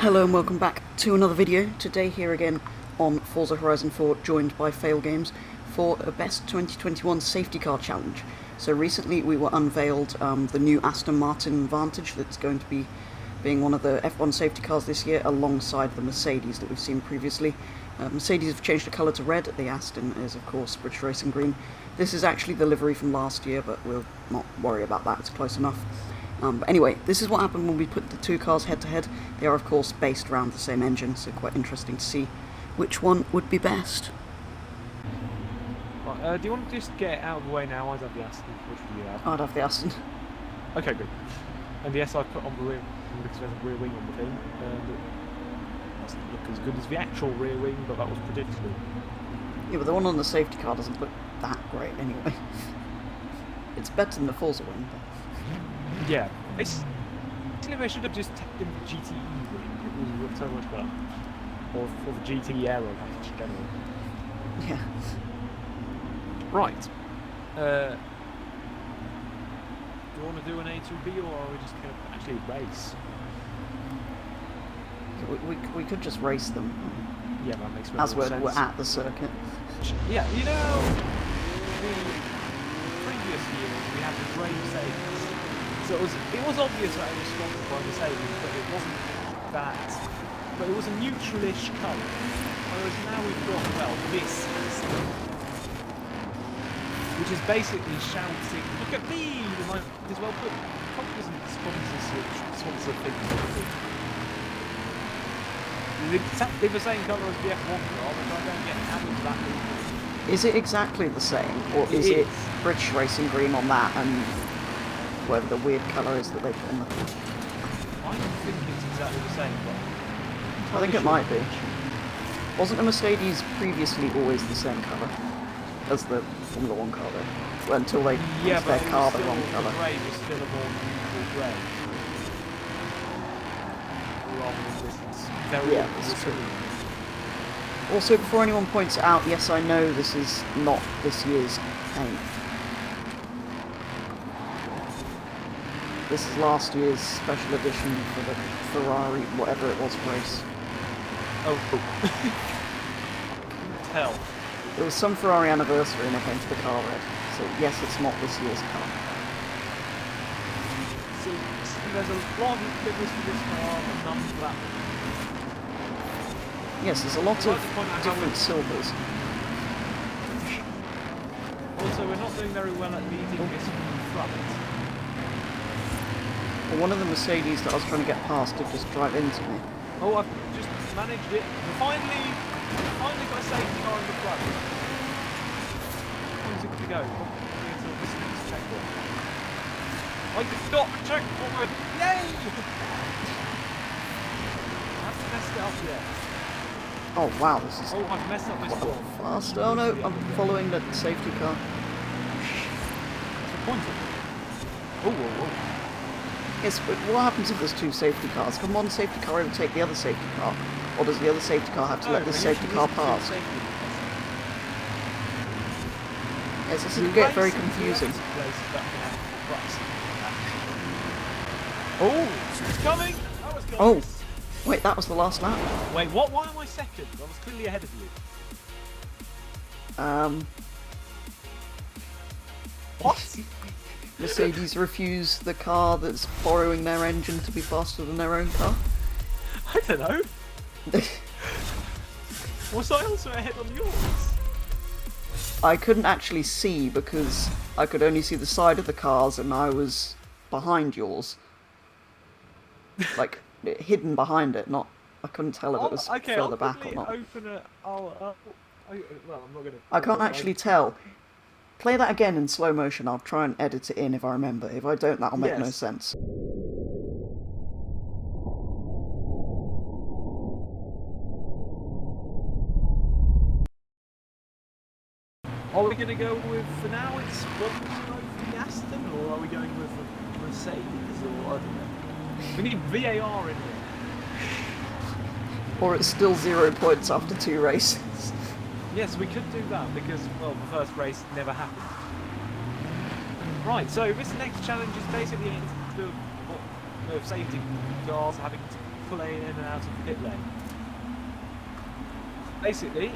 Hello and welcome back to another video. Today here again on Forza Horizon 4, joined by Failgames for a Best 2021 Safety Car Challenge. So recently we were unveiled the new Aston Martin Vantage that's going to be being one of the F1 safety cars this year, alongside the Mercedes that we've seen previously. Mercedes have changed the colour to red, the Aston is of course British Racing Green. This is actually the livery from last year, but we'll not worry about that, it's close enough. But anyway, this is what happened when we put the two cars head to head. They are of course based around the same engine, so quite interesting to see which one would be best. Right, do you want to just get it out of the way now? I'd have the Aston. Which would you have? I'd have the Aston. Okay, good. And yes, I put on the rear because there's a rear wing on the thing, and it doesn't look as good as the actual rear wing, but that was predictable. Yeah, but the one on the safety car doesn't look that great anyway. It's better than the Forza one, but... Yeah, it's... I should have just taken the GTE wing, it would have looked so much better. Or the GT Aero package in general. Yeah. Right. Do you want to do an A to B, or are we just going to actually race? We could just race them. Yeah, that makes as more sense. We're at the circuit. Yeah, you know, the previous year we had the grey Mercedes. So it was obvious that it was sponsored by Mercedes, but it wasn't that. But it was a neutralish colour. Whereas now we've got, well, this Aston, which is basically shouting, "Look at me!" And I might as well put composite sponsor things. It's exactly the same colour as the F1 car, which I don't get how is that moving. Is it exactly the same, or is it British Racing Green on that and whatever the weird colour is that they put on the... I don't think it's exactly the same, but... I think it might be. Wasn't the Mercedes previously always the same colour as the Formula 1 car though? Well, until they made their car the wrong colour. The grey was still a more neutral grey. Rather than this, it's very... Yeah, that's true. Also, before anyone points it out, yes, I know this is not this year's paint. This is last year's special edition for the Ferrari, whatever it was, race. Oh, cool. I couldn't tell. There was some Ferrari anniversary and they painted the car red. So yes, it's not this year's car. So there's a lot of figures for this car and none for that one. Yes, there's a lot of different silvers. Also, we're not doing very well at leading this from the front. Well, one of the Mercedes that I was trying to get past did just drive into me. Oh, I've just managed it. Finally got a safety car in the front. How long is it going to go? Probably until this next checkpoint. I got the checkpoint! Yay! I haven't messed it up yet. Oh wow, this is... Oh, I've messed up this one. Fast. Oh no, I'm following the safety car. That's the point of it. Oh, whoa, whoa. Yes, but what happens if there's two safety cars? Can one safety car overtake the other safety car? Or does the other safety car have to let this safety car pass? Yes, this could get very confusing. Oh, it's coming! That was close. Oh, wait, that was the last lap. Wait, what? Why am I second? I was clearly ahead of you. What? Mercedes refuse the car that's borrowing their engine to be faster than their own car? I don't know. Was I also ahead on yours? I couldn't actually see because I could only see the side of the cars and I was behind yours. Like, hidden behind it, not... I couldn't tell if it was further back or not. Open it. Well, I'm not gonna... I can't actually tell. Play that again in slow motion, I'll try and edit it in if I remember. If I don't, that'll make no sense. Are we going to go with, for now, it's the Aston, or are we going with the Mercedes, or I don't know. We need VAR in here. Or it's still 0 points after 2 races. Yes, we could do that, because, well, the first race never happened. Right, so this next challenge is basically the safety cars having to pulling in and out of the pit lane. Basically,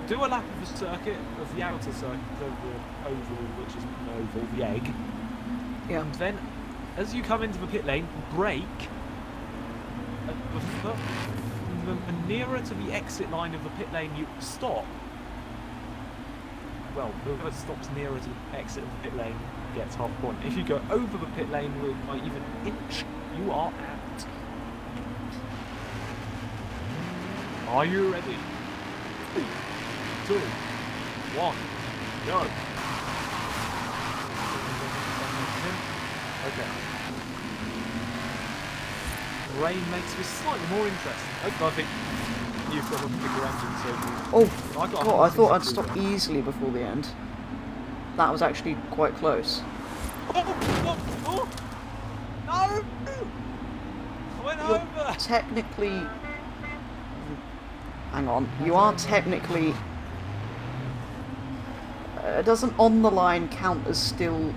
do a lap of the circuit, of the outer circuit, of the oval, which is an oval, the egg. Yeah. And then, as you come into the pit lane, brake. The nearer to the exit line of the pit lane you stop. Well, whoever stops nearer to the exit of the pit lane gets half point. If you go over the pit lane by even an inch, you are out. Are you ready? 3, 2, 1, go. Okay. Rain makes this slightly more interesting. I think you've got a bigger engine, so Oh, God, I thought I'd stop easily before the end. That was actually quite close. Oh! No! I went over! Technically... Hang on. You are technically... doesn't on the line count as still...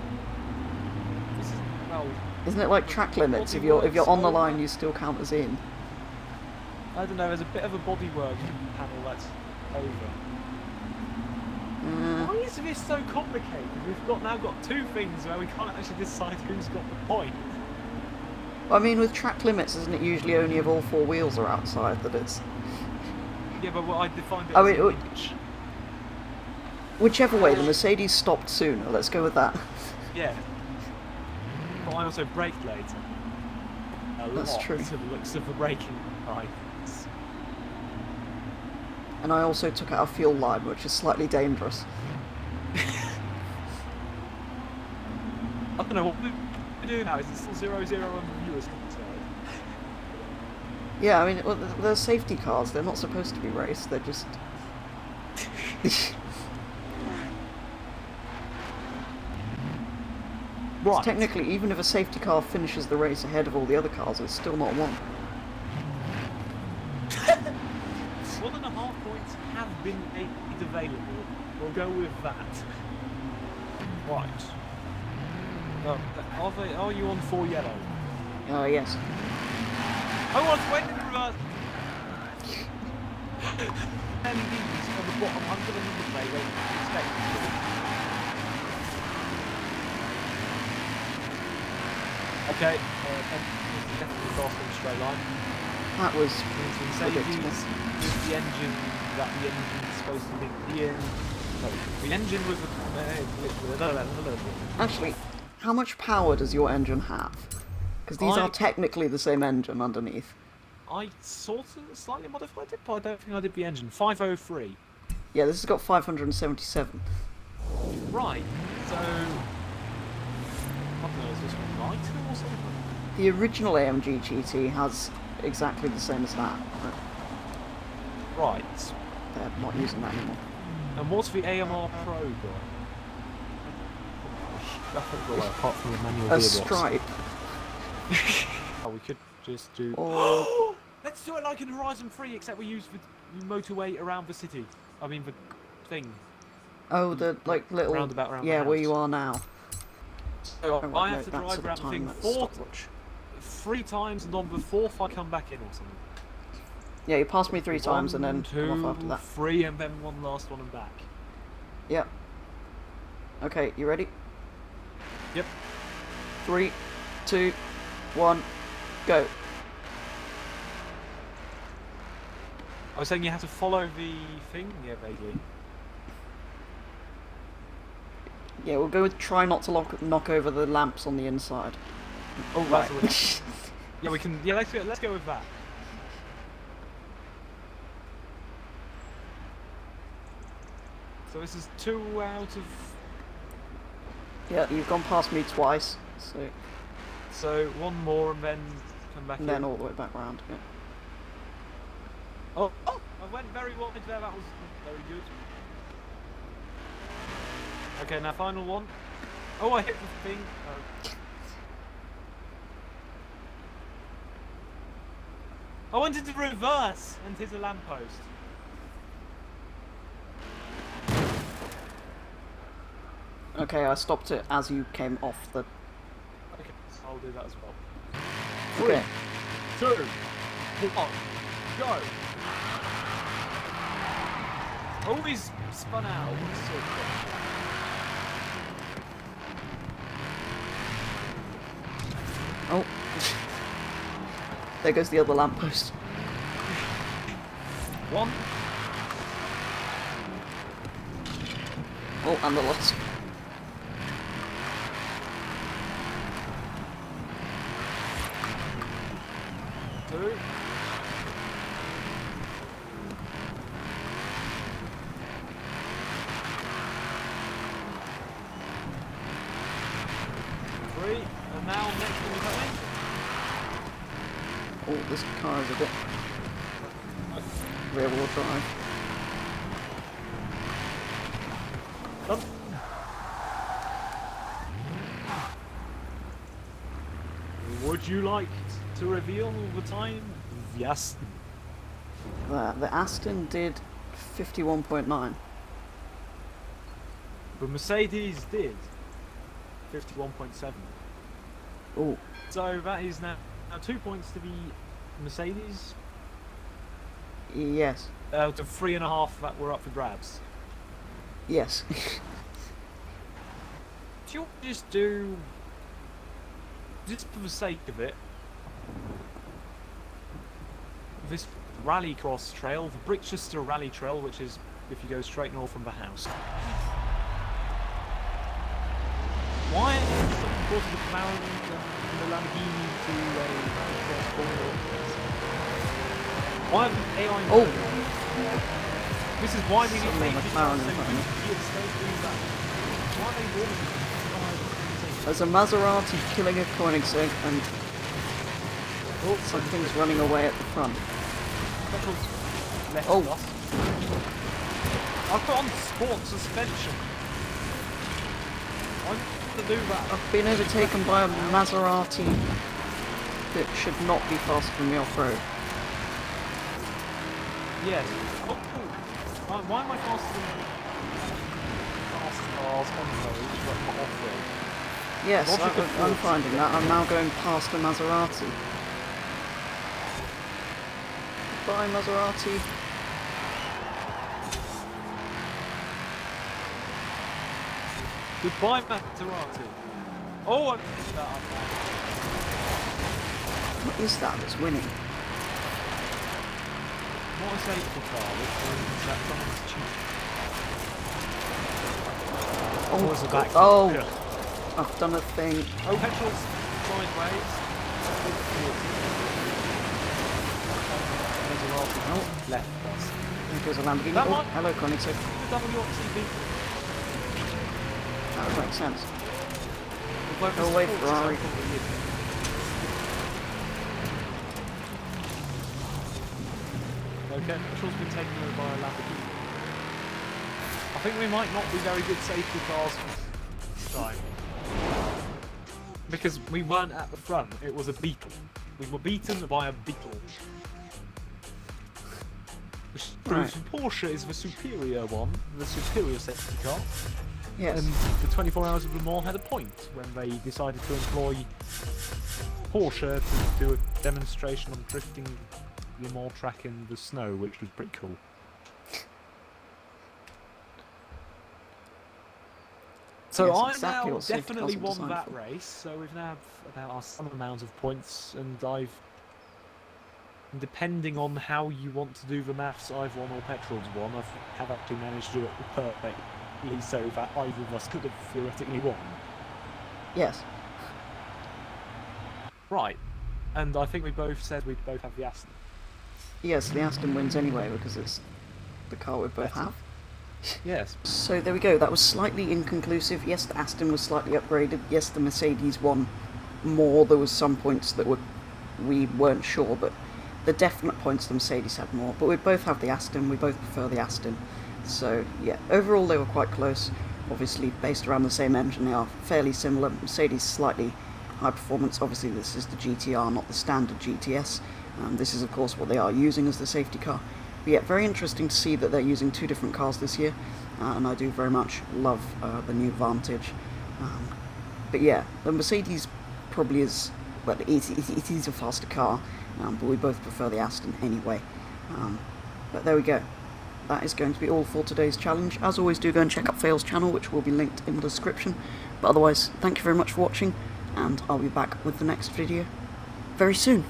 This is, well... Isn't it like track limits? If you're on the line, you still count as in. I don't know, there's a bit of a bodywork panel that's over. Why is this so complicated? We've now got two things where we can't actually decide who's got the point. I mean, with track limits, isn't it usually only if all four wheels are outside that it's... Yeah, but what I defined it as an inch. Whichever way, the Mercedes stopped sooner. Let's go with that. Yeah. But I also braked later. That's true. To the looks of the braking lines. And I also took out a fuel line, which is slightly dangerous. I don't know what we do now. Is it still 0-0 on the viewers' concerned? Yeah, I mean, well, they're safety cars. They're not supposed to be raced. They're just... Right. Technically, even if a safety car finishes the race ahead of all the other cars, it's still not won. 1.5 points have been made available. We'll go with that. Right. Are you on 4 yellow? Yes. I was waiting in reverse. LEDs on the bottom under the number plate where you expect. Okay, definitely fast on the straight line. That was Mercedes with the engine that the engine's supposed to be in. No, the engine with the... Actually, how much power does your engine have? Because these are technically the same engine underneath. I sort of slightly modified it, but I don't think I did the engine. 503. Yeah, this has got 577. Right, so... I don't know, is this one lighter or something? The original AMG GT has exactly the same as that. Right. They're not using that anymore. And what's the AMR Pro got? Apart from the manual A gearbox. stripe. Oh, we could just do... Or... Let's do it like in Horizon 3, except we use the motorway around the city. I mean, the thing. Oh, the, like, little... Roundabout around yeah, the where house. you are now. So Oh, I no, have to that's drive at around the the time, thing that's stopwatch. 3 times and on before I come back in or something. Yeah, you passed me 3 times and then come off after 1, 2, that. 3 and then one last one and back. Yep. Okay, you ready? Yep. 3, 2, 1, go. I was saying you have to follow the thing? Yeah, vaguely. Yeah, we'll go with try not to knock over the lamps on the inside. Oh, Right. that's yeah, we can. Yeah, let's go with that. So this is 2 out of. Yeah, you've gone past me twice, So 1 more and then come back and in. then all the way back round. Yeah. Oh, I went very wide there. That was very good. Okay, now final one. Oh, I hit the thing. I went into reverse and hit a lamppost. Okay, I stopped it as you came off the... Okay, so I'll do that as well. Okay. 3, 2, One, go. Always spun out. So Oh. There goes the other lamppost. one. Oh, and the lots. Two. Three. And now next one coming. Oh, this car is a bit rear-wheel drive. Done. Would you like to reveal the time? Yes. The Aston did 51.9. The Mercedes did 51.7. Oh, So that is now 2 points to the Mercedes. yes. Out of 3.5 that were up for grabs. Yes. Do you just do, just for the sake of it, this rallycross trail, the Brichester Rally Trail, which is if you go straight north from the house. Why of course the McLaren and the Lamborghini to a rallycross corridor? Why have AI? Oh, This is why we need Suddenly safety McLaren cars in so front of me. you can stay doing that. Why are they warning? there's a Maserati killing a Koenigsegg and Oh, something's running away at the front. petrol's left Oh. us. I've put on sport suspension. I need to do that. I've been overtaken by a Maserati that should not be faster than me off-road. Yes. Oh, why am I faster than fast cars on road but not off-road? Yes, Logic of I'm force. finding that. I'm now going past a Maserati. Goodbye, Maserati. Goodbye, Maserati. Oh, I missed that up. What is that that's winning? Not a safety car, which means that someone's cheating. Oh, Or is it back? oh, Yeah. I've done a thing. Oh, petrol's sideways. Maserati Oh. left us. There goes a Lamborghini. That Oh, might- hello, Koenigsegg. The WRCB. That would make sense. Although Go this away, Forza Ferrari. probably is. Okay, petrol's been taken over by a Lamborghini. I think we might not be very good safety cars this time. Because we weren't at the front, it was a Beetle. We were beaten by a Beetle. Which proves Porsche is the superior one, the superior safety car. Yes. And the 24 Hours of Le Mans had a point when they decided to employ Porsche to do a demonstration on drifting Le Mans track in the snow, which was pretty cool. So Yes, I exactly now what safety definitely cars are won designed that for. race, so we've now about some amount of points, and depending on how you want to do the maths, I've won or Petrol's won. I have actually managed to do it perfectly so that either of us could have theoretically won. Yes. Right, and I think we both said we'd both have the Aston. Yes, the Aston wins anyway because it's the car we both Better. have. Yes. So there we go, that was slightly inconclusive. Yes, the Aston was slightly upgraded. Yes, the Mercedes won more. There was some points that we weren't sure, but the definite points the Mercedes had more. But we both have the Aston, we both prefer the Aston. So yeah, overall they were quite close. Obviously based around the same engine, they are fairly similar. Mercedes slightly high performance. Obviously this is the GTR, not the standard GTS. This is of course what they are using as the safety car. But yeah, very interesting to see that they're using two different cars this year, and I do very much love the new Vantage. But yeah, the Mercedes probably is but it is a faster car, but we both prefer the Aston anyway. But there we go. That is going to be all for today's challenge. As always, do go and check out Fail's channel, which will be linked in the description. But otherwise, thank you very much for watching, and I'll be back with the next video very soon.